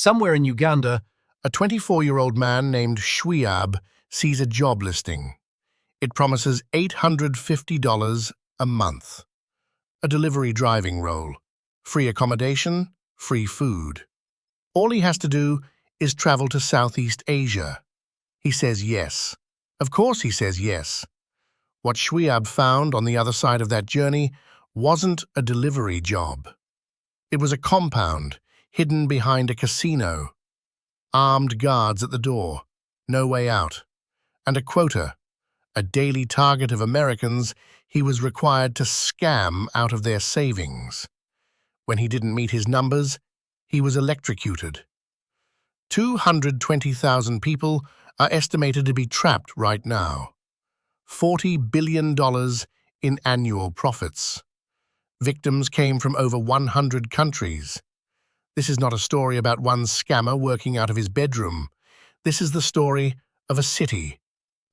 Somewhere in Uganda, a 24-year-old man named Shweab sees a job listing. It promises $850 a month. A delivery driving role. Free accommodation, free food. All he has to do is travel to Southeast Asia. He says yes. Of course he says yes. What Shweab found on the other side of that journey wasn't a delivery job. It was a compound hidden behind a casino. Armed guards at the door, no way out. And a quota, a daily target of Americans he was required to scam out of their savings. When he didn't meet his numbers, he was electrocuted. 220,000 people are estimated to be trapped right now. $40 billion in annual profits. Victims came from over 100 countries. This is not a story about one scammer working out of his bedroom. This is the story of a city,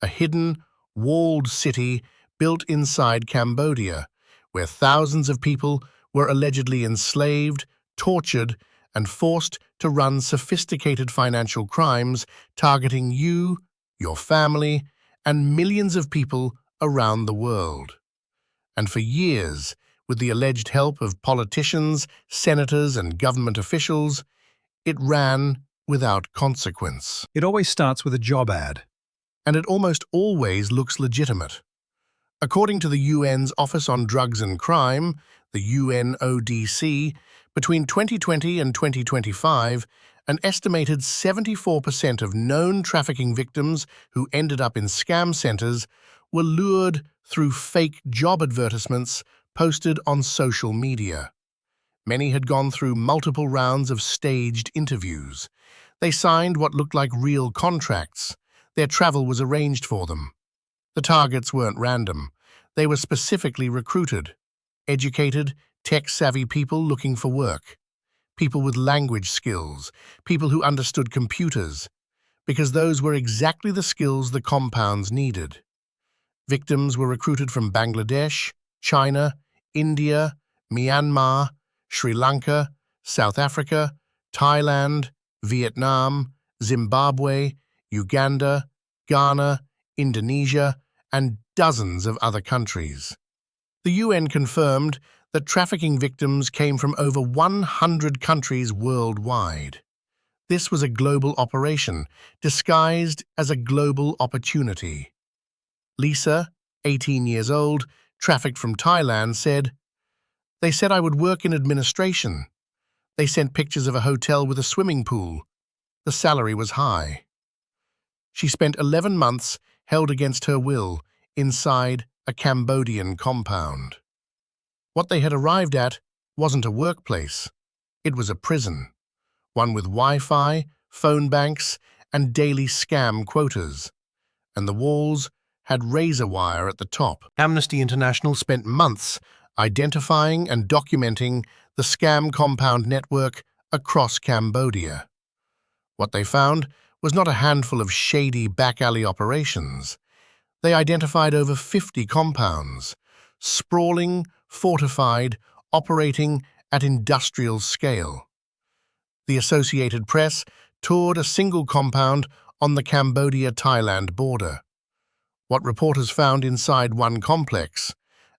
a hidden, walled city built inside Cambodia, where thousands of people were allegedly enslaved, tortured, and forced to run sophisticated financial crimes targeting you, your family, and millions of people around the world. And for years, with the alleged help of politicians, senators, and government officials, it ran without consequence. It always starts with a job ad. And it almost always looks legitimate. According to the UN's Office on Drugs and Crime, the UNODC, between 2020 and 2025, an estimated 74% of known trafficking victims who ended up in scam centers were lured through fake job advertisements posted on social media. Many had gone through multiple rounds of staged interviews. They signed what looked like real contracts. Their travel was arranged for them. The targets weren't random. They were specifically recruited. Educated, tech-savvy people looking for work. People with language skills. People who understood computers. Because those were exactly the skills the compounds needed. Victims were recruited from Bangladesh, China, India, Myanmar, Sri Lanka, South Africa, Thailand, Vietnam, Zimbabwe, Uganda, Ghana, Indonesia, and dozens of other countries. The UN confirmed that trafficking victims came from over 100 countries worldwide. This was a global operation, disguised as a global opportunity. Lisa, 18 years old, trafficked from Thailand, said, "They said I would work in administration. They sent pictures of a hotel with a swimming pool. The salary was high." She spent 11 months held against her will inside a Cambodian compound. What they had arrived at wasn't a workplace. It was a prison, one with Wi-Fi, phone banks, and daily scam quotas. And the walls had razor wire at the top. Amnesty International spent months identifying and documenting the scam compound network across Cambodia. What they found was not a handful of shady back-alley operations. They identified over 50 compounds, sprawling, fortified, operating at industrial scale. The Associated Press toured a single compound on the Cambodia-Thailand border. What reporters found inside one complex,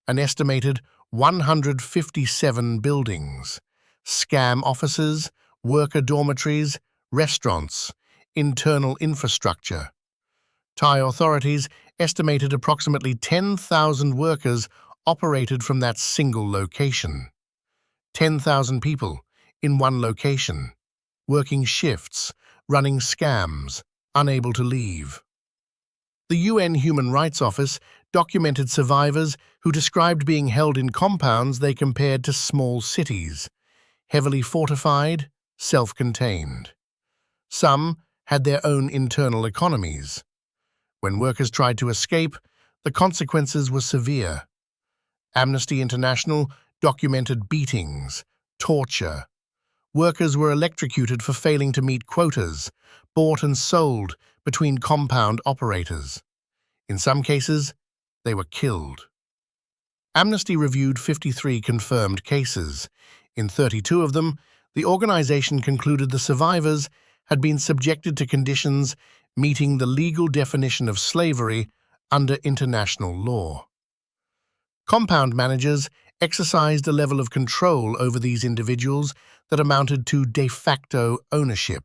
an estimated 157 buildings, scam offices, worker dormitories, restaurants, internal infrastructure. Thai authorities estimated approximately 10,000 workers operated from that single location. 10,000 people in one location, working shifts, running scams, unable to leave. The UN Human Rights Office documented survivors who described being held in compounds they compared to small cities, heavily fortified, self-contained. Some had their own internal economies. When workers tried to escape, the consequences were severe. Amnesty International documented beatings, torture. Workers were electrocuted for failing to meet quotas, bought and sold between compound operators. In some cases, they were killed. Amnesty reviewed 53 confirmed cases. In 32 of them, The organization concluded the survivors had been subjected to conditions meeting the legal definition of slavery under international law. Compound managers exercised a level of control over these individuals that amounted to de facto ownership.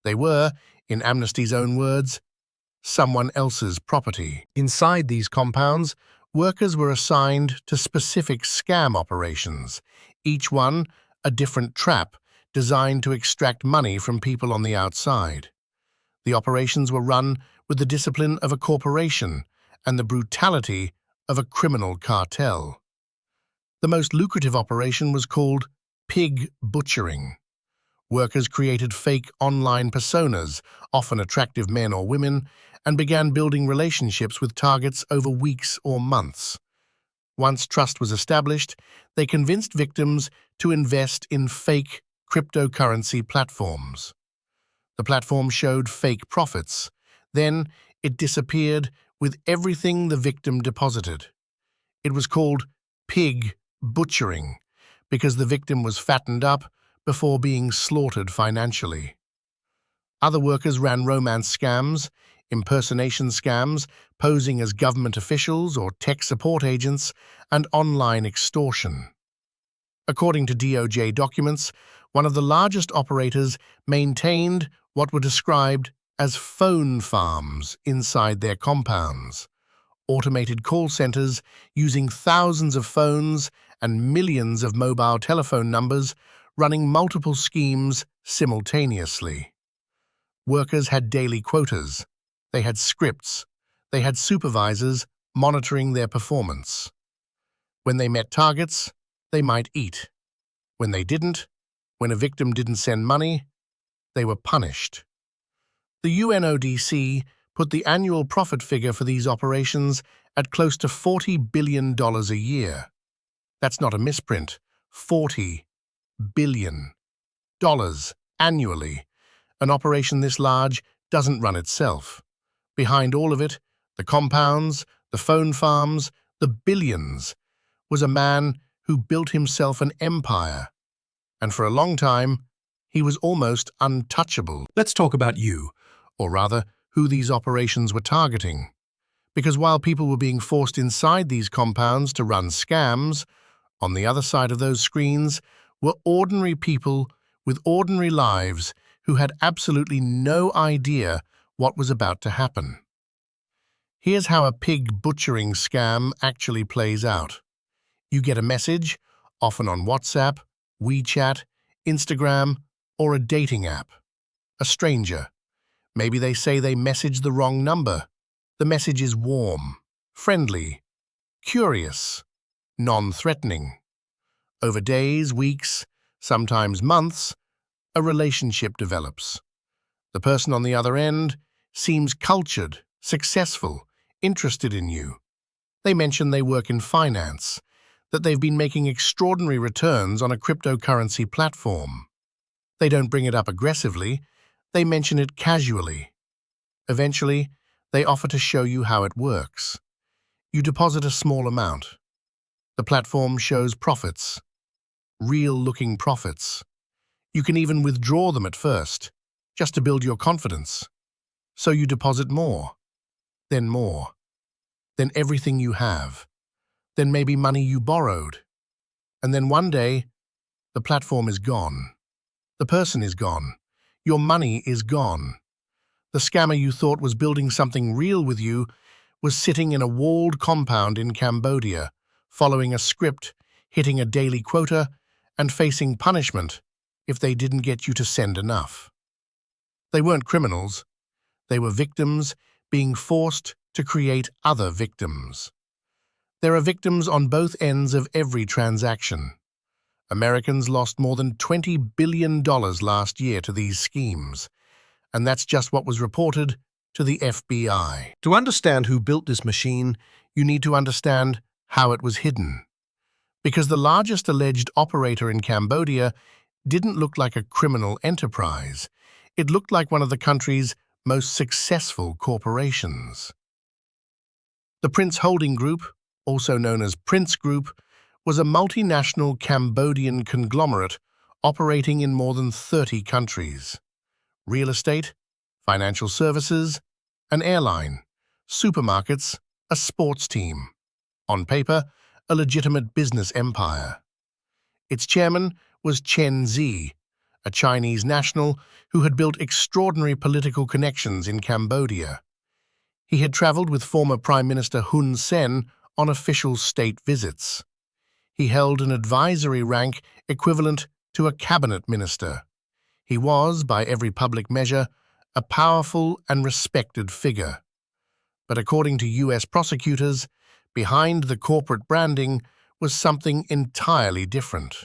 They were, in Amnesty's own words, someone else's property. Inside these compounds, workers were assigned to specific scam operations, each one a different trap designed to extract money from people on the outside. The operations were run with the discipline of a corporation and the brutality of a criminal cartel. The most lucrative operation was called pig butchering. Workers created fake online personas, often attractive men or women, and began building relationships with targets over weeks or months. Once trust was established, they convinced victims to invest in fake cryptocurrency platforms. The platform showed fake profits. Then it disappeared with everything the victim deposited. It was called pig butchering because the victim was fattened up before being slaughtered financially. Other workers ran romance scams, impersonation scams, posing as government officials or tech support agents, and online extortion. According to DOJ documents, one of the largest operators maintained what were described as phone farms inside their compounds, automated call centers using thousands of phones and millions of mobile telephone numbers running multiple schemes simultaneously. Workers had daily quotas. They had scripts. They had supervisors monitoring their performance. When they met targets, they might eat. When they didn't, when a victim didn't send money, they were punished. The UNODC put the annual profit figure for these operations at close to $40 billion a year. That's not a misprint. $40 billion annually. An operation this large doesn't run itself. Behind all of it, the compounds, the phone farms, the billions, was a man who built himself an empire. And for a long time, he was almost untouchable. Let's talk about you. Or rather, who these operations were targeting. Because while people were being forced inside these compounds to run scams, on the other side of those screens were ordinary people with ordinary lives who had absolutely no idea what was about to happen. Here's how a pig butchering scam actually plays out. You get a message, often on WhatsApp, WeChat, Instagram, or a dating app. A stranger. Maybe they say they messaged the wrong number. The message is warm, friendly, curious, non-threatening. Over days, weeks, sometimes months, a relationship develops. The person on the other end seems cultured, successful, interested in you. They mention they work in finance, that they've been making extraordinary returns on a cryptocurrency platform. They don't bring it up aggressively, they mention it casually. Eventually, they offer to show you how it works. You deposit a small amount. The platform shows profits, real-looking profits. You can even withdraw them at first, just to build your confidence. So you deposit more, then everything you have, then maybe money you borrowed. And then one day, the platform is gone. The person is gone. Your money is gone. The scammer you thought was building something real with you was sitting in a walled compound in Cambodia, following a script, hitting a daily quota, and facing punishment if they didn't get you to send enough. They weren't criminals. They were victims being forced to create other victims. There are victims on both ends of every transaction. Americans lost more than $20 billion last year to these schemes, and that's just what was reported to the FBI. To understand who built this machine, you need to understand how it was hidden. Because the largest alleged operator in Cambodia didn't look like a criminal enterprise. It looked like one of the country's most successful corporations. The Prince Holding Group, also known as Prince Group, was a multinational Cambodian conglomerate operating in more than 30 countries. Real estate, financial services, an airline, supermarkets, a sports team. On paper, a legitimate business empire. Its chairman was Chen Zi, a Chinese national who had built extraordinary political connections in Cambodia. He had traveled with former Prime Minister Hun Sen on official state visits. He held an advisory rank equivalent to a cabinet minister. He was, by every public measure, a powerful and respected figure. But according to U.S. prosecutors, behind the corporate branding was something entirely different.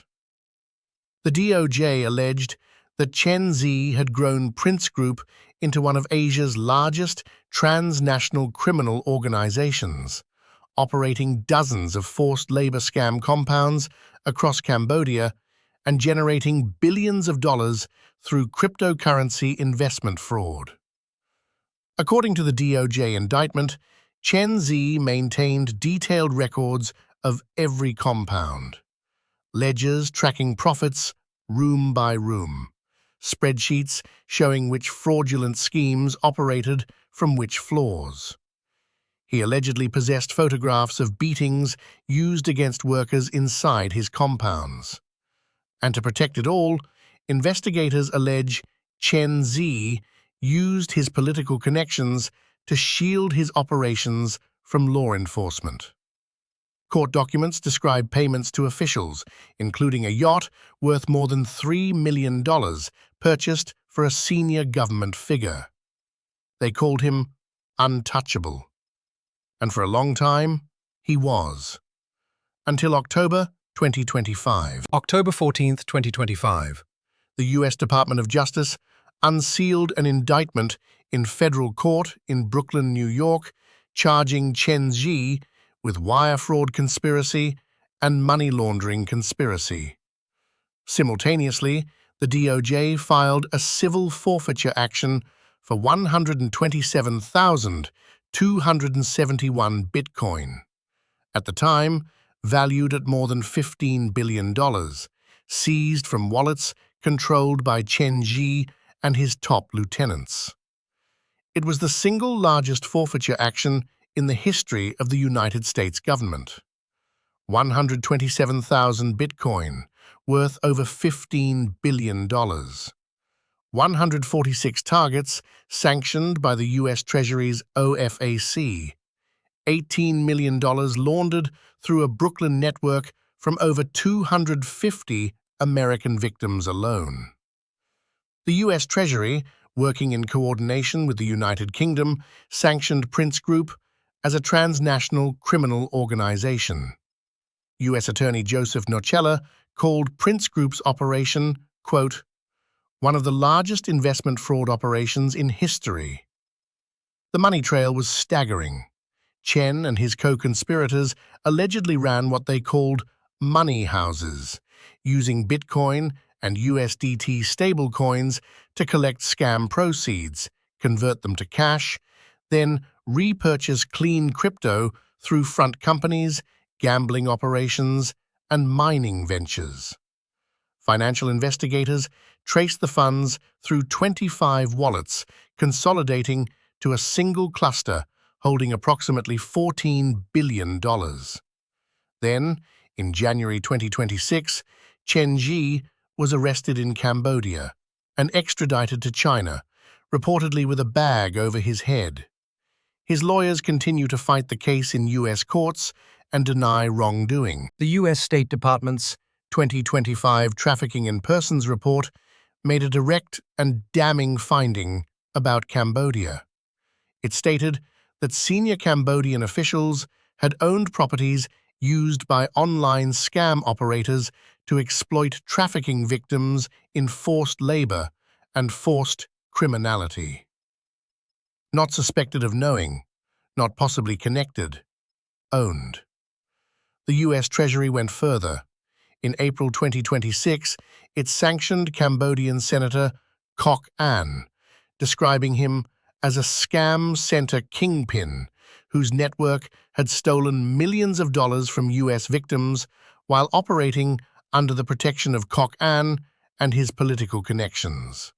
The DOJ alleged that Chen Zi had grown Prince Group into one of Asia's largest transnational criminal organizations, operating dozens of forced labor scam compounds across Cambodia and generating billions of dollars through cryptocurrency investment fraud. According to the DOJ indictment, Chen Zi maintained detailed records of every compound, ledgers tracking profits room by room, spreadsheets showing which fraudulent schemes operated from which floors. He allegedly possessed photographs of beatings used against workers inside his compounds. And to protect it all, investigators allege Chen Zi used his political connections to shield his operations from law enforcement. Court documents describe payments to officials, including a yacht worth more than $3 million purchased for a senior government figure. They called him untouchable. And for a long time, he was. Until October 2025. October 14th, 2025. The U.S. Department of Justice unsealed an indictment in federal court in Brooklyn, New York, charging Chen Zi with wire fraud conspiracy and money laundering conspiracy. Simultaneously, the DOJ filed a civil forfeiture action for 127,271 Bitcoin, at the time valued at more than $15 billion, seized from wallets controlled by Chen Zi and his top lieutenants. It was the single largest forfeiture action in the history of the United States government. 127,000 Bitcoin, worth over $15 billion. 146 targets sanctioned by the U.S. Treasury's OFAC. $18 million laundered through a Brooklyn network from over 250 American victims alone. The U.S. Treasury, working in coordination with the United Kingdom, sanctioned Prince Group as a transnational criminal organization. U.S. Attorney Joseph Nocella called Prince Group's operation, quote, one of the largest investment fraud operations in history. The money trail was staggering. Chen and his co-conspirators allegedly ran what they called money houses, using Bitcoin and USDT stablecoins to collect scam proceeds, convert them to cash, then repurchase clean crypto through front companies, gambling operations, and mining ventures. Financial investigators traced the funds through 25 wallets, consolidating to a single cluster holding approximately $14 billion. Then, in January 2026, Chen Zi was arrested in Cambodia and extradited to China, reportedly with a bag over his head. His lawyers continue to fight the case in U.S. courts and deny wrongdoing. The U.S. State Department's 2025 Trafficking in Persons report made a direct and damning finding about Cambodia. It stated that senior Cambodian officials had owned properties used by online scam operators to exploit trafficking victims in forced labor and forced criminality. Not suspected of knowing, not possibly connected, owned. The U.S. Treasury went further. In April 2026, it sanctioned Cambodian Senator Kok An, describing him as a scam center kingpin whose network had stolen millions of dollars from U.S. victims while operating under the protection of Kok An and his political connections.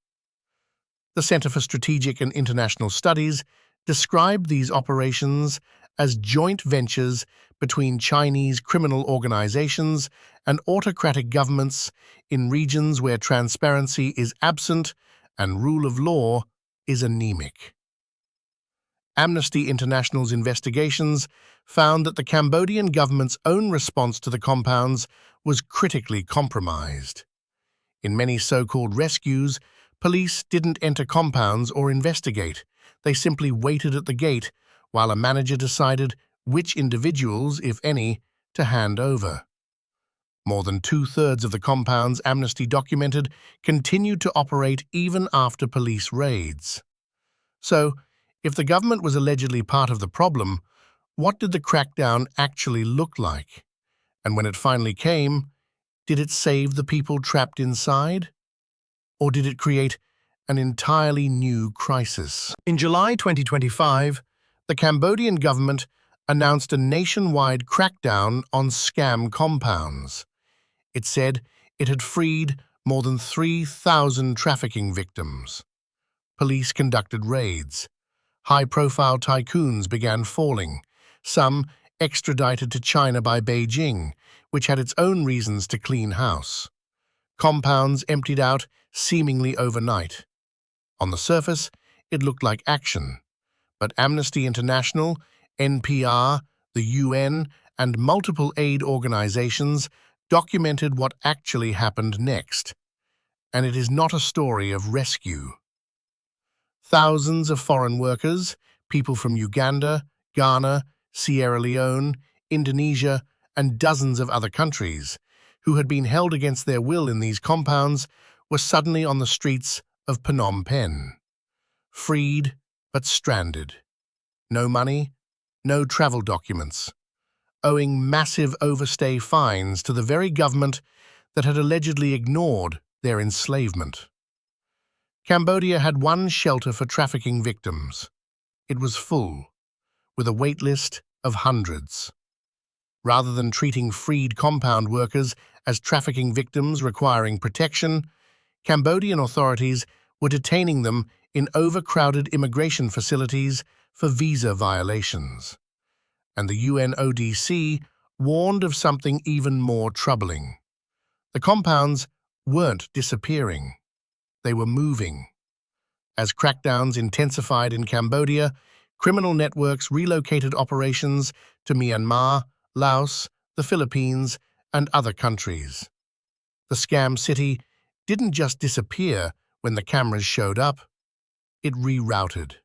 The Center for Strategic and International Studies described these operations as joint ventures between Chinese criminal organizations and autocratic governments in regions where transparency is absent and rule of law is anemic. Amnesty International's investigations found that the Cambodian government's own response to the compounds was critically compromised. In many so-called rescues, police didn't enter compounds or investigate. They simply waited at the gate while a manager decided which individuals, if any, to hand over. More than two-thirds of the compounds Amnesty documented continued to operate even after police raids. So, if the government was allegedly part of the problem, what did the crackdown actually look like? And when it finally came, did it save the people trapped inside? Or did it create an entirely new crisis? In July 2025, the Cambodian government announced a nationwide crackdown on scam compounds. It said it had freed more than 3,000 trafficking victims. Police conducted raids. High-profile tycoons began falling, some extradited to China by Beijing, which had its own reasons to clean house. Compounds emptied out seemingly overnight. On the surface, it looked like action, but Amnesty International, NPR, the UN, and multiple aid organizations documented what actually happened next. And it is not a story of rescue. Thousands of foreign workers, people from Uganda, Ghana, Sierra Leone, Indonesia, and dozens of other countries, who had been held against their will in these compounds, were suddenly on the streets of Phnom Penh. Freed, but stranded. No money, no travel documents, owing massive overstay fines to the very government that had allegedly ignored their enslavement. Cambodia had one shelter for trafficking victims. It was full, with a wait list of hundreds. Rather than treating freed compound workers as trafficking victims requiring protection, Cambodian authorities were detaining them in overcrowded immigration facilities for visa violations. And the UNODC warned of something even more troubling. The compounds weren't disappearing. They were moving. As crackdowns intensified in Cambodia, criminal networks relocated operations to Myanmar, Laos, the Philippines, and other countries. The scam city didn't just disappear when the cameras showed up. It rerouted.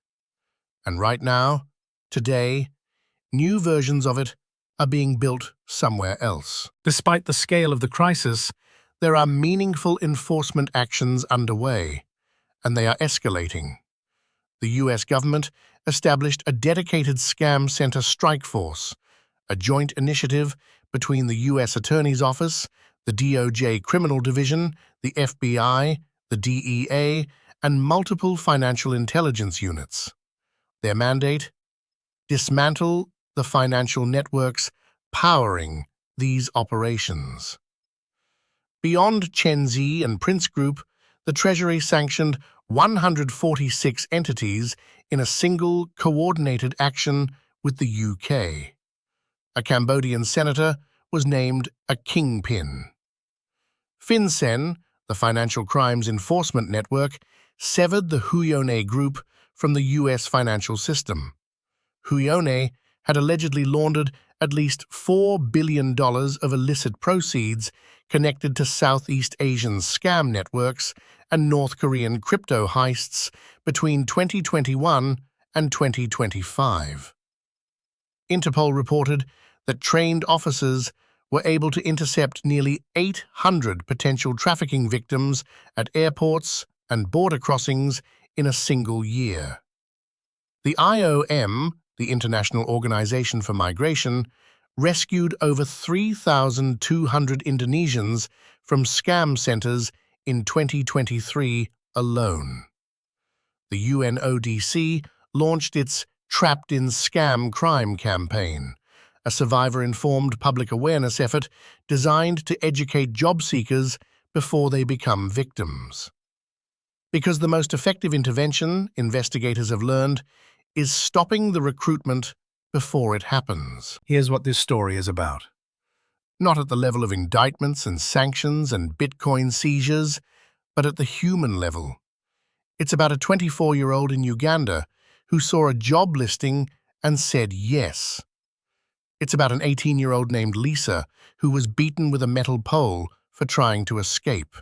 And right now, today, new versions of it are being built somewhere else. Despite the scale of the crisis, there are meaningful enforcement actions underway, and they are escalating. The US government established a dedicated Scam Center strike force, a joint initiative between the US Attorney's Office, the DOJ Criminal Division, the FBI, the DEA, and multiple financial intelligence units. Their mandate? Dismantle the financial networks powering these operations. Beyond Chenzi and Prince Group, the Treasury sanctioned 146 entities in a single coordinated action with the UK. A Cambodian senator was named a kingpin. FinCEN, the Financial Crimes Enforcement Network, severed the Huyone Group from the US financial system. Huyone had allegedly laundered at least $4 billion of illicit proceeds connected to Southeast Asian scam networks and North Korean crypto heists between 2021 and 2025. Interpol reported that trained officers were able to intercept nearly 800 potential trafficking victims at airports and border crossings in a single year. The IOM, the International Organization for Migration, rescued over 3,200 Indonesians from scam centers in 2023 alone. The UNODC launched its Trapped in Scam Crime campaign, a survivor-informed public awareness effort designed to educate job seekers, before they become victims. Because the most effective intervention, investigators have learned, is stopping the recruitment before it happens. Here's what this story is about. Not at the level of indictments and sanctions and Bitcoin seizures, but at the human level. It's about a 24-year-old in Uganda who saw a job listing and said yes. It's about an 18-year-old named Lisa who was beaten with a metal pole for trying to escape.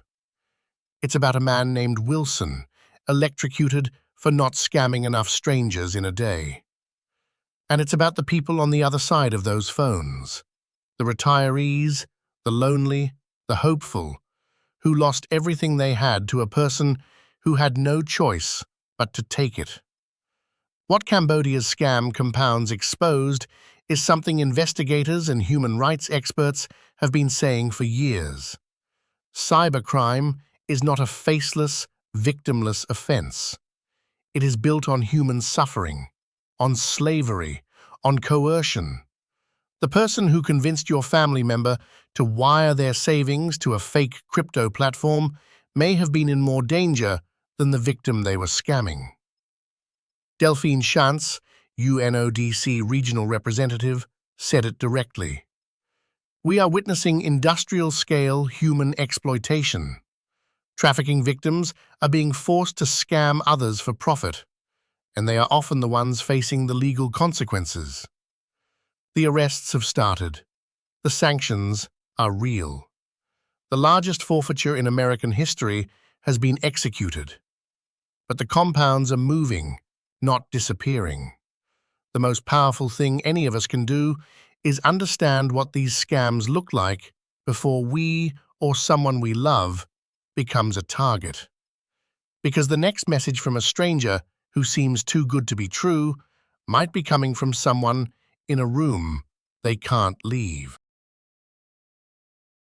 It's about a man named Wilson, electrocuted for not scamming enough strangers in a day. And it's about the people on the other side of those phones, the retirees, the lonely, the hopeful, who lost everything they had to a person who had no choice but to take it. What Cambodia's scam compounds exposed is something investigators and human rights experts have been saying for years. Cybercrime is not a faceless, victimless offense. It is built on human suffering, on slavery, on coercion. The person who convinced your family member to wire their savings to a fake crypto platform may have been in more danger than the victim they were scamming. Delphine Chance, UNODC regional representative, said it directly. We are witnessing industrial-scale human exploitation. Trafficking victims are being forced to scam others for profit, and they are often the ones facing the legal consequences. The arrests have started. The sanctions are real. The largest forfeiture in American history has been executed. But the compounds are moving, not disappearing. The most powerful thing any of us can do is understand what these scams look like before we or someone we love becomes a target. Because the next message from a stranger who seems too good to be true might be coming from someone in a room they can't leave.